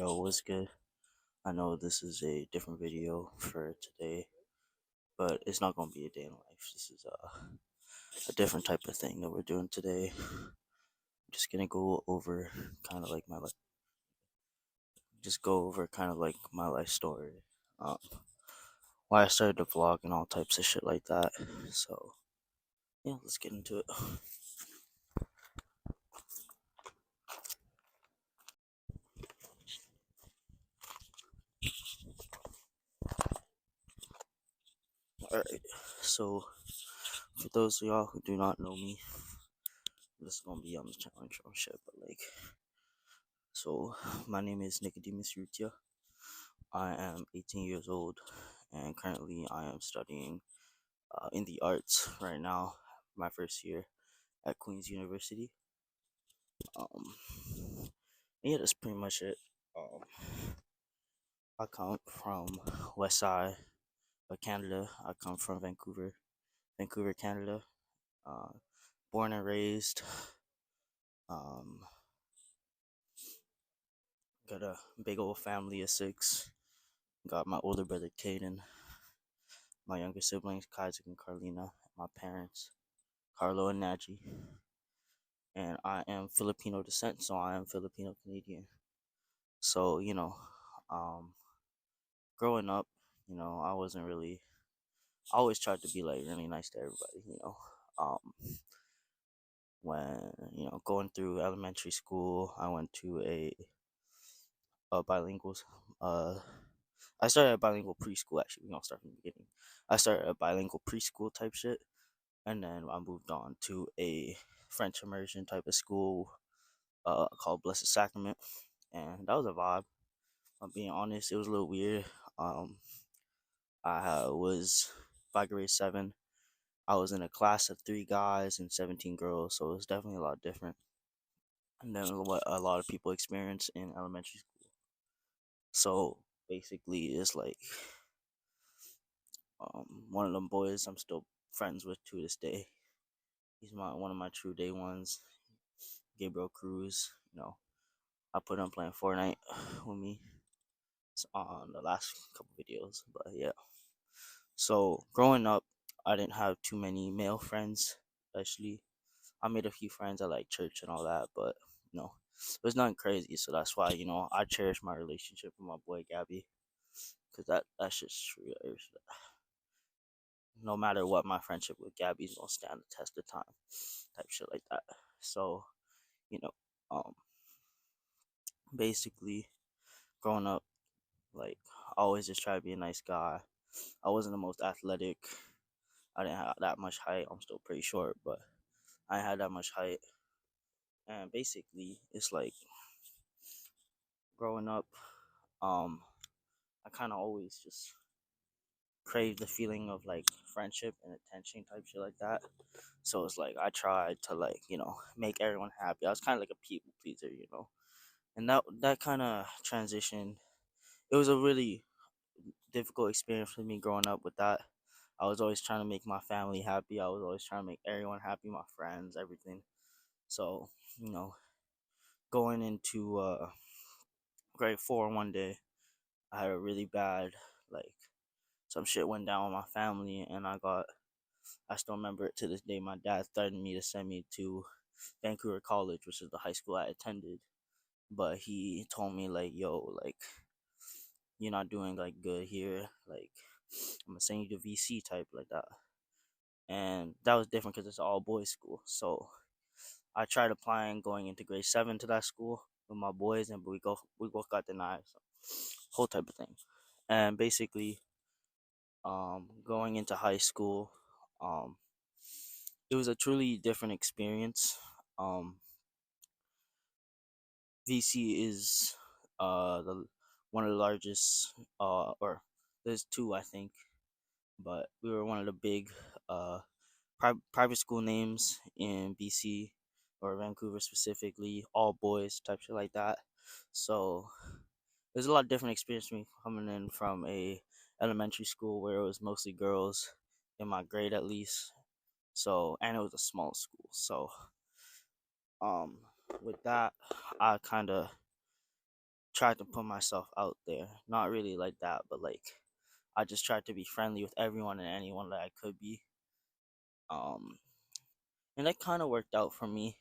Yo, what's good? I know this is a different video for today, but it's not gonna be a day in life. This is a different type of thing that we're doing today. I'm just gonna go over kind of like my life, just go over kind of like my life story, um, why I started the vlog and all types of shit like that. So yeah, let's get into it. All right. So for those of y'all who do not know me, this is gonna be on the challenge or shit, but like, so my name is Nikodemus Urrutia. I am 18 years old and currently I am studying in the arts right now, my first year at Queen's University. Um, yeah, that's pretty much it. Um, I come from West Side of Canada. I come from Vancouver, Canada. Uh, Born and raised. Um, got a big old family of six. Got my older brother Caden, my younger siblings Kaiser and Carlina, my parents Carlo and Naji, and I am Filipino descent, so I am Filipino Canadian. So um, growing up, I wasn't really. I always tried to be like really nice to everybody. When going through elementary school, I went to a bilingual. Uh, I started a bilingual preschool. Actually, we gonna start from the beginning. I started a bilingual preschool type shit, and then I moved on to a French immersion type of school called Blessed Sacrament, and that was a vibe. I'm being honest, it was a little weird. Um, I was by grade seven. I was in a class of 3 guys and 17 girls, so it was definitely a lot different than what a lot of people experience in elementary school. So basically, it's like one of them boys I'm still friends with to this day. He's one of my true day ones, Gabriel Cruz. I put him playing Fortnite with me on the last couple videos, but yeah. So growing up, I didn't have too many male friends, especially. I made a few friends at like church and all that, but it was nothing crazy. So that's why I cherish my relationship with my boy Gabby, cause that's just true. No matter what, my friendship with Gabby's gonna stand the test of time, type shit like that. So you know, um, basically growing up, like I always just try to be a nice guy. I wasn't the most athletic. I didn't have that much height. I'm still pretty short, but I had that much height. And basically, it's like growing up, um, I kind of always just craved the feeling of like friendship and attention type shit like that. So it's like I tried to like make everyone happy. I was kind of like a people pleaser. And that kind of transition. It was a really difficult experience for me growing up with that. I was always trying to make my family happy. I was always trying to make everyone happy, my friends, everything. So you know, going into grade four one day, I had a really bad like some shit went down with my family, and I still remember it to this day. My dad threatened me to send me to Vancouver College, which is the high school I attended. But he told me like, yo, like you're not doing like good here. Like I'm gonna send you to VC type like that. And that was different because it's an all boys school. So I tried applying going into grade seven to that school with my boys, and we both got denied. So whole type of thing. And basically, going into high school, um, it was a truly different experience. Um, VC is the one of the largest or there's two I think, but we were one of the big uh private school names in BC or Vancouver specifically, all boys type shit like that. So there's a lot of different experience for me coming in from a elementary school where it was mostly girls in my grade at least. So and it was a small school. So um with that I kind of tried to put myself out there. Not really like that, but like I just tried to be friendly with everyone and anyone that I could be. Um, and that kind of worked out for me.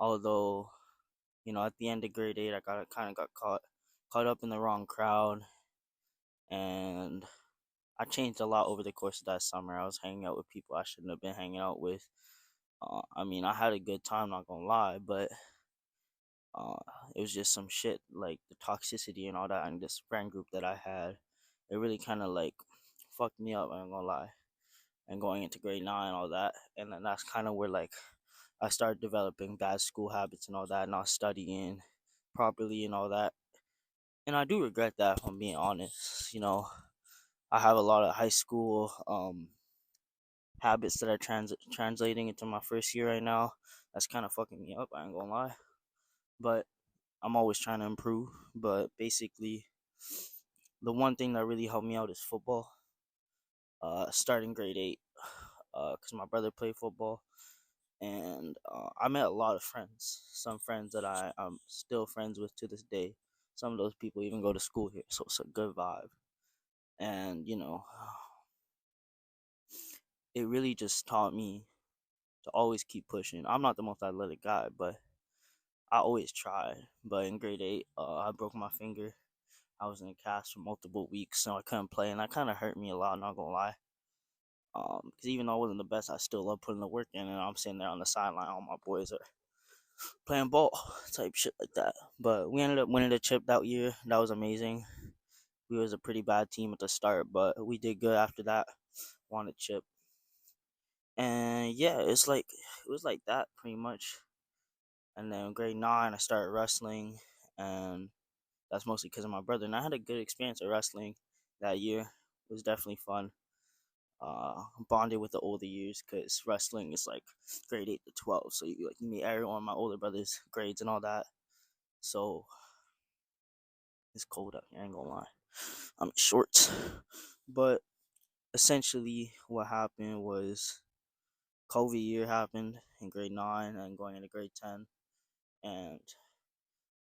Although, at the end of grade 8, I got caught up in the wrong crowd, and I changed a lot over the course of that summer. I was hanging out with people I shouldn't have been hanging out with. I mean, I had a good time, not gonna lie, but uh, it was just some shit like the toxicity and all that, and this friend group that I had. It really kind of like fucked me up. I'm gonna lie. And going into grade 9 and all that, and then that's kind of where like I started developing bad school habits and all that, not studying properly and all that. And I do regret that, if I'm being honest. I have a lot of high school habits that are translating into my first year right now. That's kind of fucking me up. I ain't gonna lie, but I'm always trying to improve. But basically, the one thing that really helped me out is football. Starting grade 8, because my brother played football, and I met a lot of friends. Some friends that I'm still friends with to this day. Some of those people even go to school here, so it's a good vibe. And it really just taught me to always keep pushing. I'm not the most athletic guy, but I always try. But in grade 8, I broke my finger. I was in a cast for multiple weeks, so I couldn't play, and that kind of hurt me a lot. Not gonna lie. Because even though I wasn't the best, I still love putting the work in, and I'm sitting there on the sideline. All my boys are playing ball, type shit like that. But we ended up winning the chip that year. That was amazing. We was a pretty bad team at the start, but we did good after that. Won a chip, and yeah, it was like that pretty much. And then in grade 9, I started wrestling, and that's mostly because of my brother. And I had a good experience at wrestling that year. It was definitely fun. Bonded with the older years because wrestling is like grade 8 to 12, so you meet everyone, my older brother's grades and all that. So it's cold out here. I ain't gonna lie. I'm in shorts, but essentially what happened was COVID year happened in grade 9 and going into grade 10, and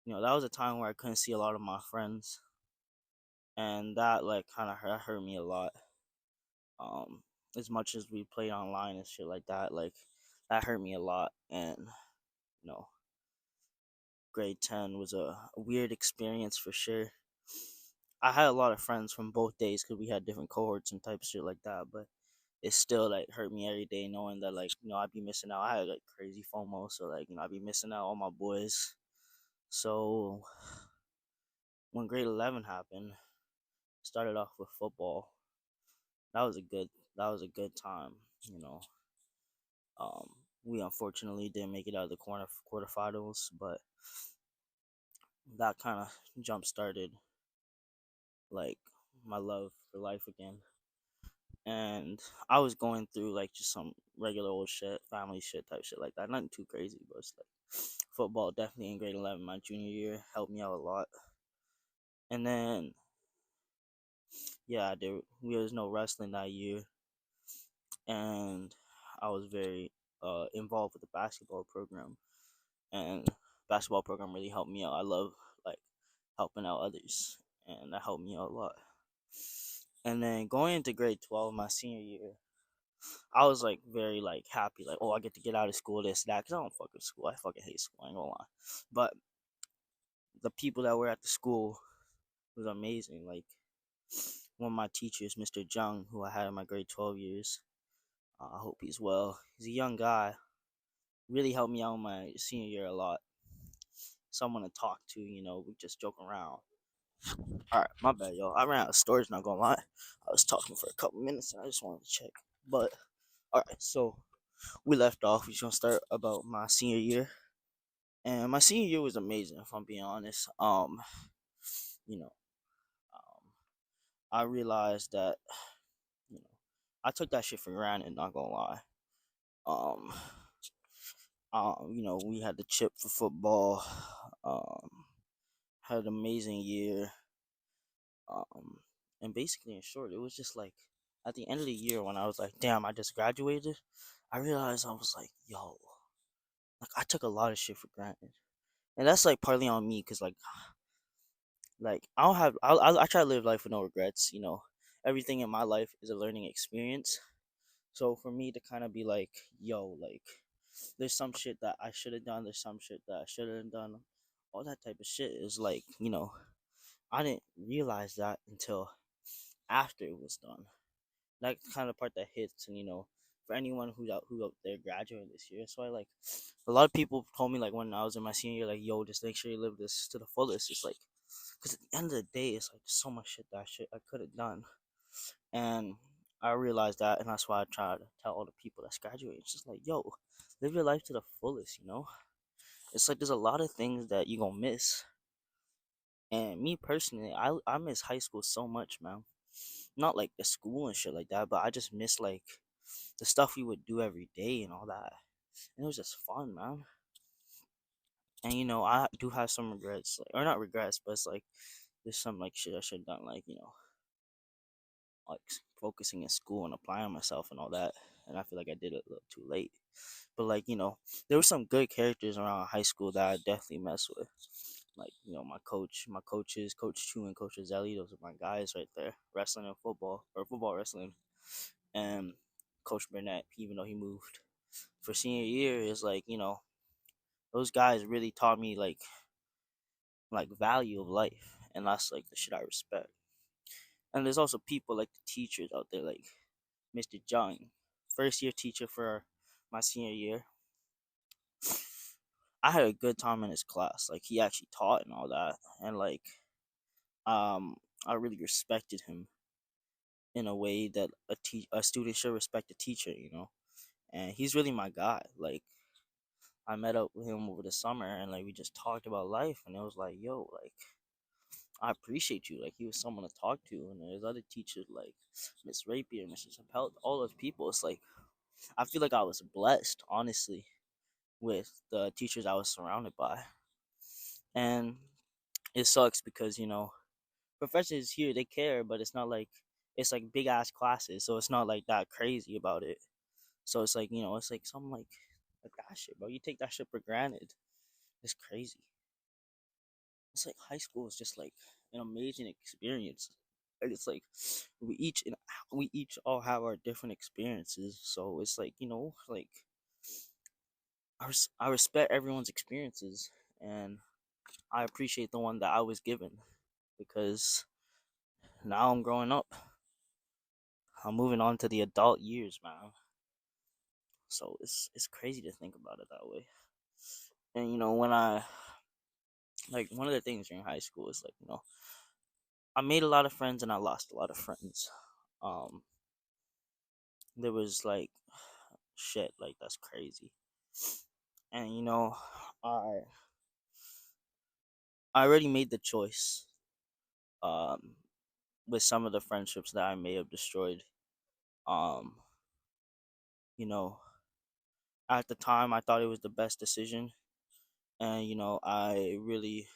that was a time where I couldn't see a lot of my friends, and that like kind of hurt me a lot. Um, as much as we played online and shit like that, like that hurt me a lot, and you know, grade 10 was a weird experience for sure. I had a lot of friends from both days because we had different cohorts and type shit like that, but it still like hurt me every day knowing that like I'd be missing out. I had like crazy FOMO, so like I'd be missing out on my boys. So when grade 11 happened, started off with football. That was a good time. You know, um, we unfortunately didn't make it out of the quarterfinals, but that kind of jump started like my love for life again. And I was going through like just some regular old shit, family shit type shit like that. Nothing too crazy, but it's like football definitely in grade 11, my junior year, helped me out a lot. And then yeah, there was no wrestling that year, and I was very involved with the basketball program, and basketball program really helped me out. I love like helping out others, and that helped me out a lot. And then going into grade 12, my senior year, I was like very like happy, like, oh, I get to get out of school, this that, because I don't fucking school. I fucking hate school. I ain't gonna lie. But the people that were at the school was amazing. Like one of my teachers, Mr. Jung, who I had in my grade 12 years. I hope he's well. He's a young guy. Really helped me out in my senior year a lot. Someone to talk to. We just joke around. All right, my bad, y'all. I ran out of storage. Not gonna lie. I was talking for a couple minutes and I just wanted to check. But all right, so we left off. We're gonna start about my senior year. And my senior year was amazing, if I'm being honest. You know, um, I realized that you know I took that shit for granted. Not gonna lie. Um, we had the chip for football. Um, had an amazing year. Um, and basically, in short, it was just like at the end of the year when I was like, damn, I just graduated. I realized I was like, yo, like I took a lot of shit for granted, and that's like partly on me because like Like I don't have I try to live life with no regrets. Everything in my life is a learning experience. So for me to kind of be like, yo, like there's some shit that I should have done, there's some shit that I shouldn't have done, all that type of shit is like, I didn't realize that until after it was done. That's kind of part that hits, and for anyone who out there graduating this year, so I like a lot of people told me like when I was in my senior year, like, yo, just make sure you live this to the fullest. It's like, because at the end of the day, it's like so much shit that I could have done, and I realized that, and that's why I try to tell all the people that's graduating. It's just like, yo, live your life to the fullest. It's like there's a lot of things that you gonna miss, and me personally, I miss high school so much, man. Not like the school and shit like that, but I just miss like the stuff we would do every day and all that. And it was just fun, man. And I do have some regrets, like, or not regrets, but it's like there's some like shit I should have done, like like focusing in school and applying myself and all that. And I feel like I did it a little too late. But like there were some good characters around high school that I definitely mess with. Like my coaches, Coach Chu and Coach Zelly. Those are my guys right there, wrestling and football, or football wrestling. And Coach Burnett, even though he moved for senior year, is like those guys really taught me like value of life, and that's like the shit I respect. And there's also people like the teachers out there, like Mr. Jung, first year teacher for my senior year. I had a good time in his class. Like he actually taught and all that, and like um, I really respected him in a way that a student should respect a teacher. And he's really my guy. Like I met up with him over the summer, and like we just talked about life, and it was like, yo, like I appreciate you. Like he was someone to talk to, and there's other teachers like Miss Rapier, Mrs. Chappelle, all those people. It's like I feel like I was blessed, honestly, with the teachers I was surrounded by, and it sucks because professors here they care, but it's not like it's like big ass classes, so it's not like that crazy about it. So it's like it's like something like that shit, bro. You take that shit for granted. It's crazy. It's like high school is just like an amazing experience. And it's like we each and we each all have our different experiences. So it's like like I respect everyone's experiences, and I appreciate the one that I was given because now I'm growing up. I'm moving on to the adult years, man. So it's crazy to think about it that way. And when I like one of the things during high school is like I made a lot of friends and I lost a lot of friends. Um, there was like shit like that's crazy, and I I already made the choice. Um, with some of the friendships that I may have destroyed. Um, you know, at the time I thought it was the best decision, and I really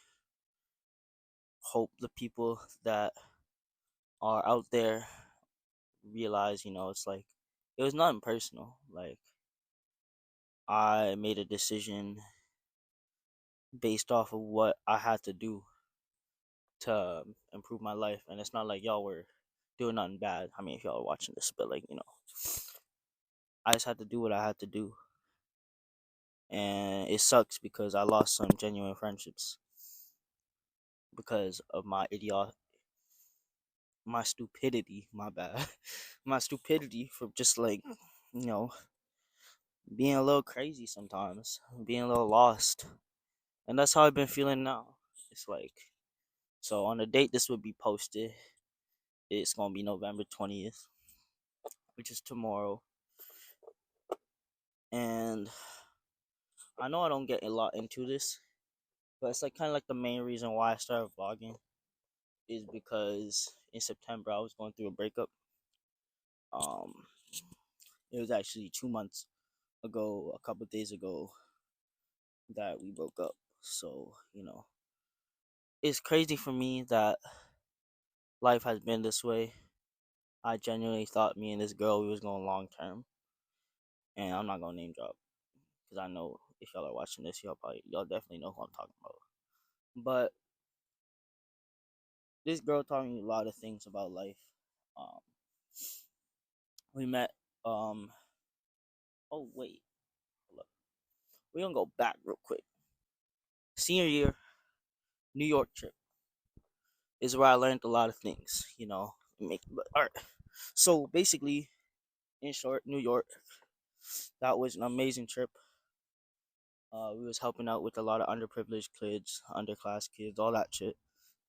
hope the people that are out there realize it's like it was nothing personal. Like I made a decision based off of what I had to do to improve my life, and it's not like y'all were doing nothing bad. I mean, if y'all are watching this, but like I just had to do what I had to do, and it sucks because I lost some genuine friendships because of my stupidity. My bad, my stupidity for just like you know being a little crazy sometimes, being a little lost, and that's how I've been feeling now. It's like so on the date this would be posted. It's gonna be November 20th, which is tomorrow, and I know I don't get a lot into this, but it's like kind of like the main reason why I started vlogging is because in September I was going through a breakup. Um, it was actually 2 months ago, a couple days ago, that we broke up. So it's crazy for me that life has been this way. I genuinely thought me and this girl we was going long term, and I'm not gonna name drop because I know if y'all are watching this, y'all definitely know who I'm talking about. But this girl taught me a lot of things about life. Um, we met. Um, oh wait, look, we're gonna go back real quick. Senior year, New York trip is where I learned a lot of things. But all right. So basically, in short, New York, that was an amazing trip. We was helping out with a lot of underprivileged kids, underclass kids, all that shit,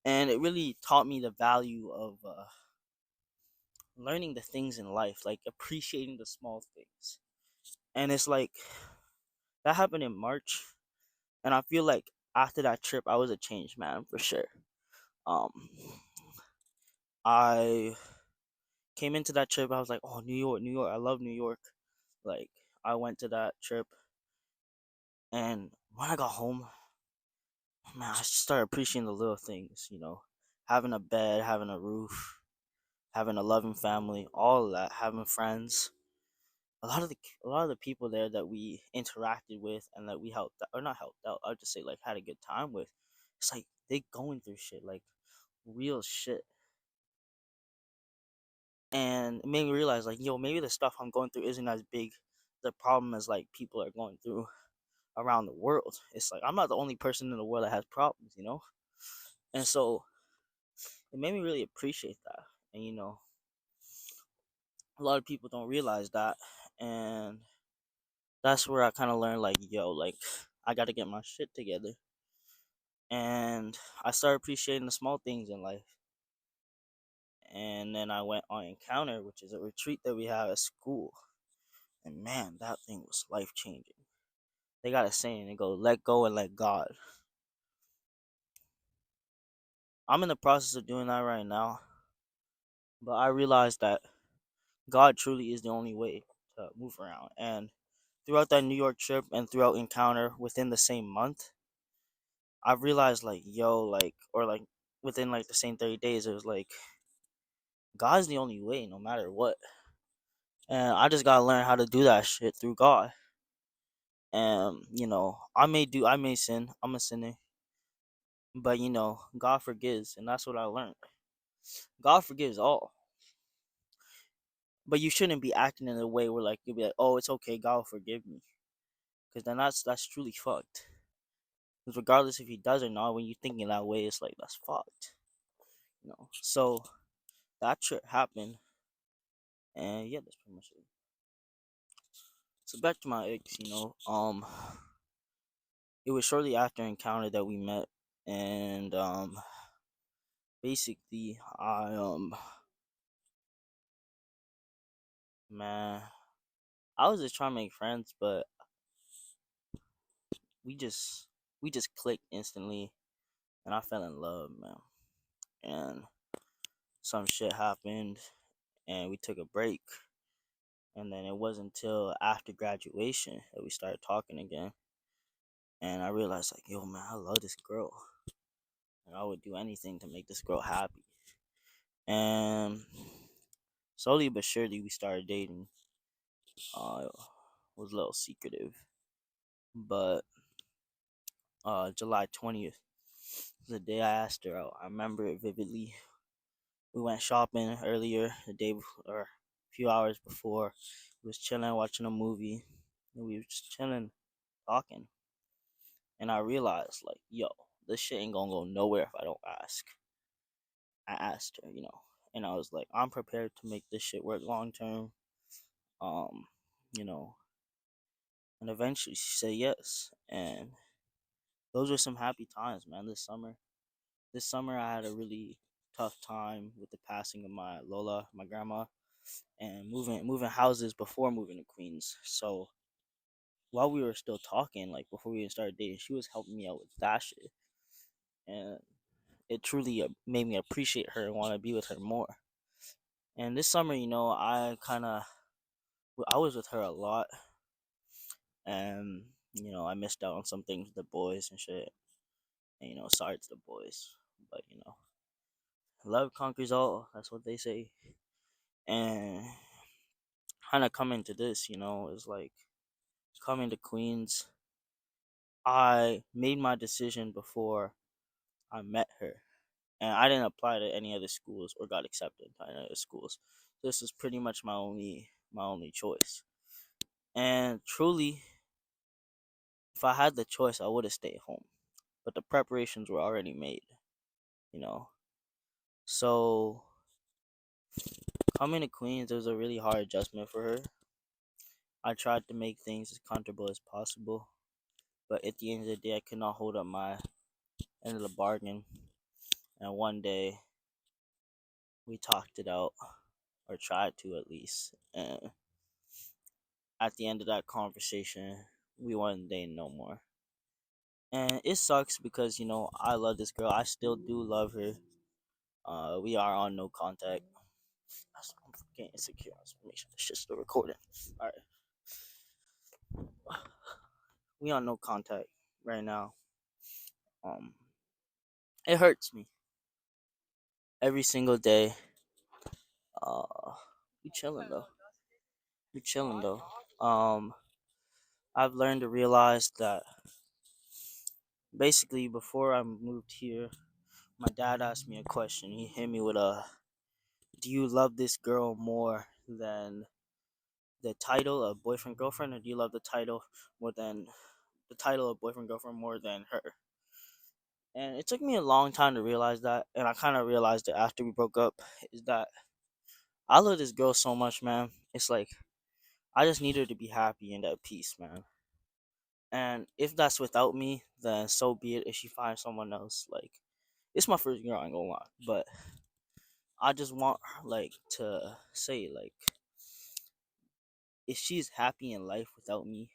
and it really taught me the value of learning the things in life, like appreciating the small things. And it's like that happened in March, and I feel like after that trip, I was a changed man for sure. Um, I came into that trip, I was like, oh, New York, New York, I love New York. Like, I went to that trip, and when I got home, man, I just started appreciating the little things, having a bed, having a roof, having a loving family, all of that, having friends. A lot of the people there that we interacted with and that we helped or not helped out, I'll just say like had a good time with. It's like they going through shit, like real shit. And it made me realize like, yo, maybe the stuff I'm going through isn't as big the problem as like people are going through around the world. It's like I'm not the only person in the world that has problems. And so it made me really appreciate that. And a lot of people don't realize that. And that's where I kind of learned like, yo, like I got to get my shit together. And I started appreciating the small things in life. And then I went on Encounter, which is a retreat that we have at school. And man, that thing was life changing. They got a saying, they go, let go and let God. I'm in the process of doing that right now. But I realized that God truly is the only way to move around. And throughout that New York trip and throughout Encounter within the same month, I realized like, yo, like, or like within like the same 30 days, it was like, God's the only way no matter what. And I just gotta learn how to do that shit through God. And I may sin, I'm a sinner, but God forgives, and that's what I learned. God forgives all, but you shouldn't be acting in a way where like you'll be like, oh, it's okay, God will forgive me, because then that's truly fucked. Because regardless if He does or not, when you thinking that way, it's like that's fucked. So that trip happened, and yeah, that's pretty much it. So back to my ex, it was shortly after Encounter that we met, and basically man, I was just trying to make friends, but we just we just clicked instantly, and I fell in love, man. And some shit happened, and we took a break, and then it wasn't until after graduation that we started talking again, and I realized like, yo, man, I love this girl, and I would do anything to make this girl happy. And slowly but surely, we started dating. It was a little secretive, but July 20th, the day I asked her out. I remember it vividly. We went shopping earlier the day before, or a few hours before. We was chilling, watching a movie, and we were just chilling, talking. And I realized, like, yo, this shit ain't gonna go nowhere if I don't ask. I asked her, and I was like, I'm prepared to make this shit work long term. Um, you know, and eventually she said yes, and those were some happy times, man. This summer I had a really tough time with the passing of my Lola, my grandma, and moving houses before moving to Queens. So while we were still talking, like before we even started dating, she was helping me out with that shit, and it truly made me appreciate her and want to be with her more. And this summer, I was with her a lot, and I missed out on some things with the boys and shit. And sorry to the boys, but love conquers all. That's what they say. And kind of coming to this, is like coming to Queens. I made my decision before I met her, and I didn't apply to any other schools or got accepted to any other schools. This was pretty much my only choice. And truly, if I had the choice, I would have stayed home. But the preparations were already made, you know. So coming to Queens, it was a really hard adjustment for her. I tried to make things as comfortable as possible, but at the end of the day, I could not hold up my end of the bargain. And one day, we talked it out, or tried to at least. And at the end of that conversation, we weren't dating no more. And it sucks because I love this girl. I still do love her. We are on no contact. I'm getting insecure. Let's make sure this shit's still recording. All right, we on no contact right now. Um, it hurts me every single day. We chilling though. We chilling though. I've learned to realize that basically before I moved here, my dad asked me a question. He hit me with a, "Do you love this girl more than the title of boyfriend girlfriend, or do you love the title of boyfriend girlfriend more than her?" And it took me a long time to realize that, and I kind of realized it after we broke up. Is that I love this girl so much, man. It's like I just need her to be happy and at peace, man. And if that's without me, then so be it. If she finds someone else, like it's my first girl, I ain't gonna lie, but I just want her, like, to say, like, if she's happy in life without me,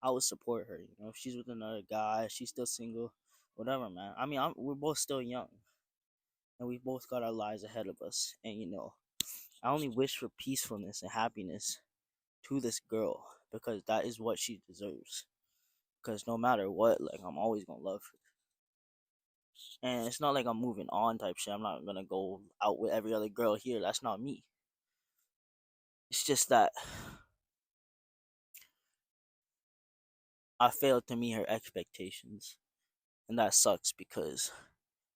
I would support her. If she's with another guy, she's still single, whatever, man. I mean, we're both still young, and we both got our lives ahead of us. And I only wish for peacefulness and happiness to this girl because that is what she deserves. Because no matter what, like, I'm always gonna love her. And it's not like I'm moving on type shit. I'm not gonna go out with every other girl here. That's not me. It's just that I failed to meet her expectations. And that sucks because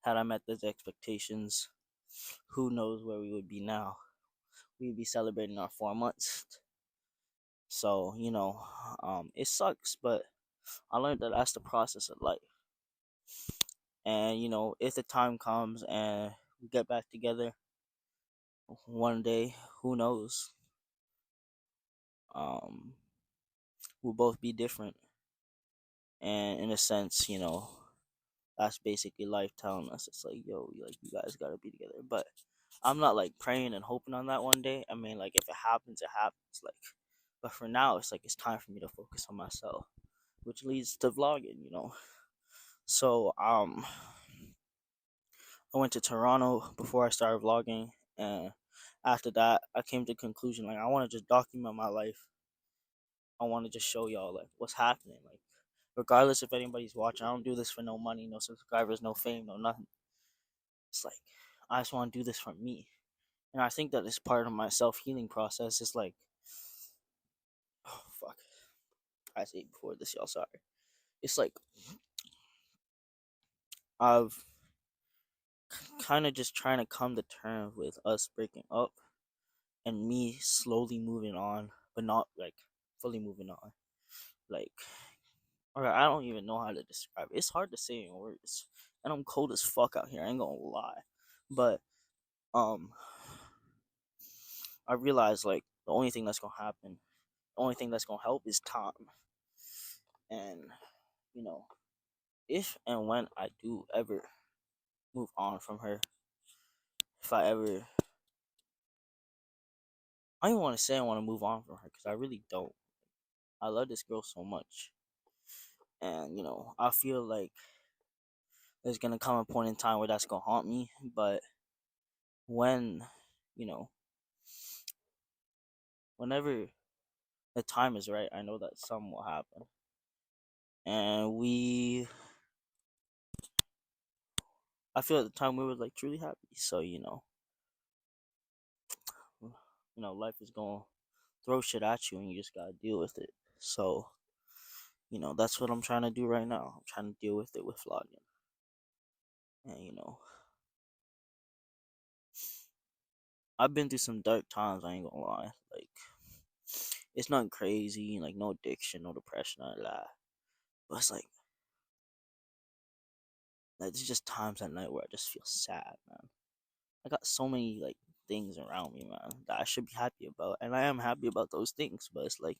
had I met those expectations, who knows where we would be now. We'd be celebrating our 4 months. So, it sucks, but I learned that that's the process of life. And, if the time comes and we get back together one day, who knows? Um, we'll both be different. And in a sense, that's basically life telling us it's like, yo, like you guys gotta be together. But I'm not like praying and hoping on that one day. I mean, like if it happens, it happens. Like, but for now, it's like it's time for me to focus on myself, which leads to vlogging. So I went to Toronto before I started vlogging, and after that, I came to the conclusion like I want to just document my life. I want to just show y'all like what's happening, like regardless if anybody's watching. I don't do this for no money, no subscribers, no fame, no nothing. It's like I just want to do this for me, and I think that it's part of my self healing process. It's like, oh fuck, I said before this, y'all. Sorry. It's like I've kind of just trying to come to terms with us breaking up and me slowly moving on, but not like fully moving on. Like, or I don't even know how to describe it. It's hard to say in words, and I'm cold as fuck out here. I ain't gonna lie, but um, I realized like the only thing that's gonna happen, the only thing that's gonna help is time. And you know, if and when I do ever move on from her, if I ever, I don't even want to say I want to move on from her because I really don't. I love this girl so much, and I feel like there's gonna come a point in time where that's gonna haunt me. But when, you know, whenever the time is right, I know that something will happen, and I feel at the time we were like truly happy. So life is gonna throw shit at you, and you just gotta deal with it. So that's what I'm trying to do right now. I'm trying to deal with it with vlogging, and I've been through some dark times. I ain't gonna lie. Like it's nothing crazy. Like no addiction, no depression, none of that. But it's like there's just times at night where I just feel sad, man. I got so many like things around me, man, that I should be happy about, and I am happy about those things. But it's like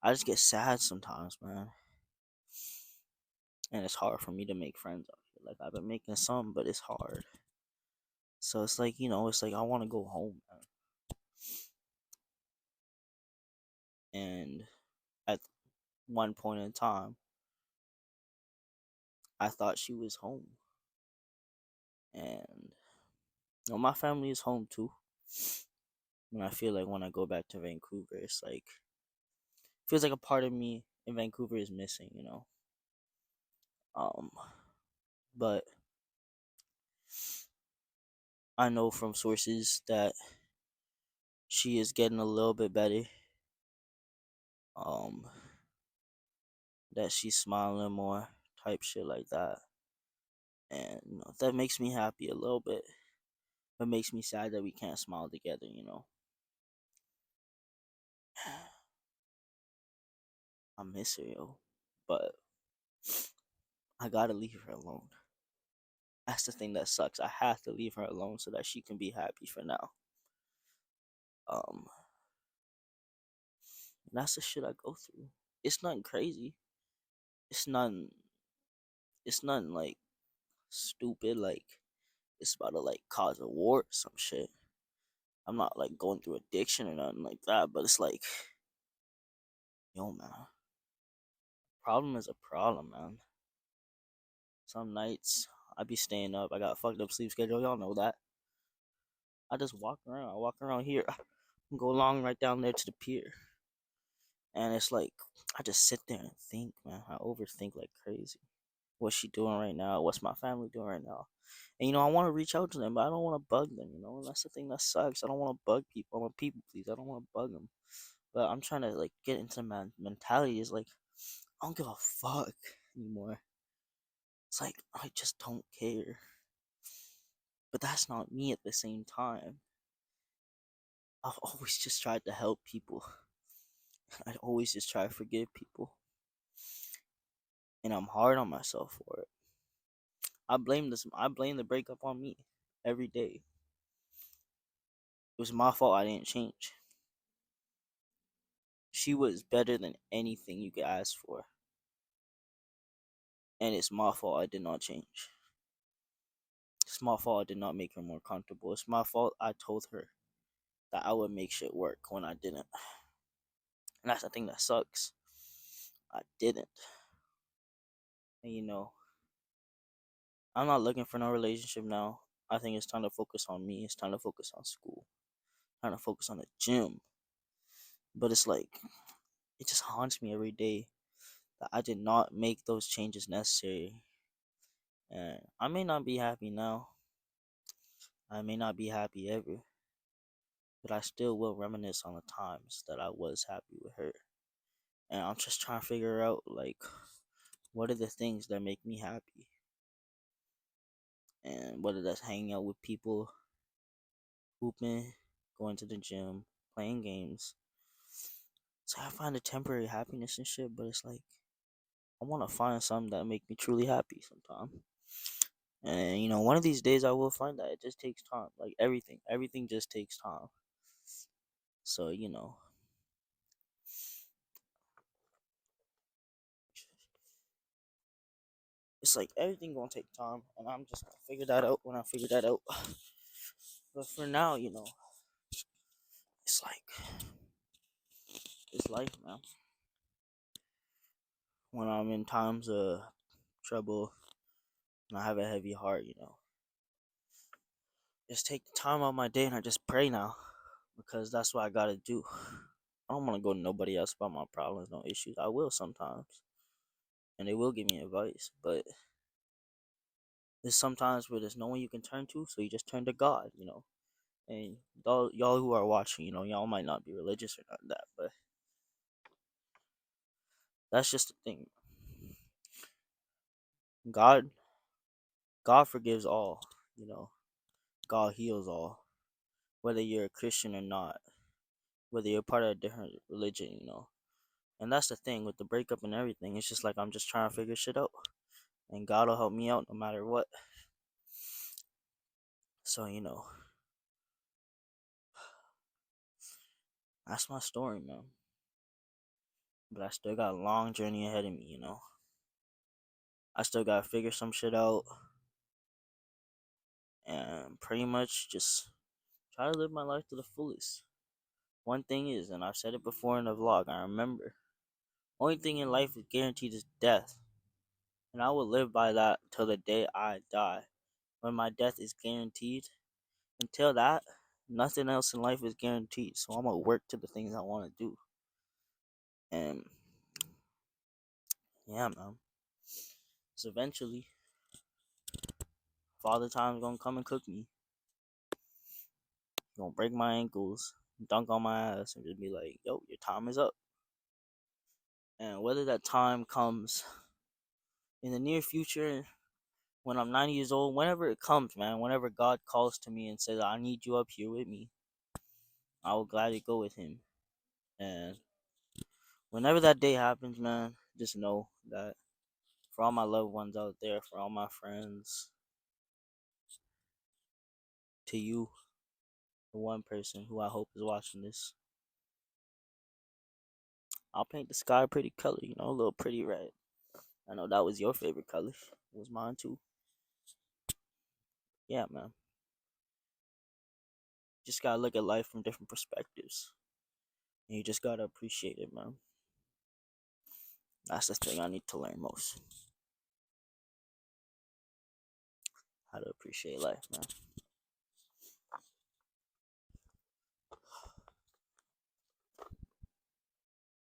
I just get sad sometimes, man, and it's hard for me to make friends out here. Like I've been making some, but it's hard. So it's like it's like I want to go home, man. And at one point in time, I thought she was home, and my family is home too. And I feel like when I go back to Vancouver, it's like feels like a part of me in Vancouver is missing. Um, but I know from sources that she is getting a little bit better. Um, that she's smiling more, type shit like that, and that makes me happy a little bit. But makes me sad that we can't smile together. I miss her, yo, but I gotta leave her alone. That's the thing that sucks. I have to leave her alone so that she can be happy for now. Um, that's the shit I go through. It's nothing crazy. It's nothing. It's nothing like stupid. Like it's about to like cause a war or some shit. I'm not like going through addiction or nothing like that. But it's like, yo, man, problem is a problem, man. Some nights I be staying up. I got a fucked up sleep schedule. Y'all know that. I just walk around. I walk around here. Go along right down there to the pier. And it's like I just sit there and think, man. I overthink like crazy. What's she doing right now? What's my family doing right now? And I want to reach out to them, but I don't want to bug them. And that's the thing that sucks. I don't want to bug people. I'm a people please. I don't want to bug them. But I'm trying to like get into my mentality. Is like I don't give a fuck anymore. It's like I just don't care. But that's not me at the same time. I've always just tried to help people. I always just try to forgive people. And I'm hard on myself for it. I blame the breakup on me every day. It was my fault I didn't change. She was better than anything you could ask for. And it's my fault I did not change. It's my fault I did not make her more comfortable. It's my fault I told her that I would make shit work when I didn't. And that's the thing that sucks. I didn't. And I'm not looking for no relationship now. I think it's time to focus on me. It's time to focus on school. Time to focus on the gym. But it's like it just haunts me every day that I did not make those changes necessary. And I may not be happy now. I may not be happy ever. But I still will reminisce on the times that I was happy with her. And I'm just trying to figure out like what are the things that make me happy. And whether that's hanging out with people, hooping, going to the gym, playing games. So I find a temporary happiness and shit, but it's like I want to find something that make me truly happy sometime. And one of these days I will find that. It just takes time. Like everything just takes time. So it's like everything gonna take time, and I'm just gonna figure that out when I figure that out. But for now, it's like it's life, man. When I'm in times of trouble and I have a heavy heart, just take the time out of my day and I just pray now because that's what I gotta do. I don't want to go to nobody else about my problems, no issues. I will sometimes, and they will give me advice, but there's sometimes where there's no one you can turn to, so you just turn to God. And y'all who are watching, y'all might not be religious or not that, but that's just the thing. God, God forgives all. God heals all. whether you're a Christian or not, whether you're part of a different religion, And that's the thing with the breakup and everything. It's just like I'm just trying to figure shit out, and God will help me out no matter what. So that's my story, man. But I still got a long journey ahead of me. I still gotta figure some shit out, and pretty much just try to live my life to the fullest. One thing is, and I've said it before in the vlog, I remember, only thing in life is guaranteed is death. And I will live by that till the day I die. When my death is guaranteed, until that, nothing else in life is guaranteed. So I'm gonna work to the things I want to do. And yeah, man. So eventually, Father Time's gonna come and cook me. He's gonna break my ankles, dunk on my ass, and just be like, "Yo, your time is up." And whether that time comes in the near future, when I'm 90 years old, whenever it comes, man, whenever God calls to me and says, "I need you up here with me," I will gladly go with Him. And whenever that day happens, man, just know that for all my loved ones out there, for all my friends, to you, the one person who I hope is watching this, I'll paint the sky a pretty color, a little pretty red. I know that was your favorite color. It was mine too. Yeah, man. Just gotta look at life from different perspectives. And you just gotta appreciate it, man. That's the thing I need to learn most. How to appreciate life, man.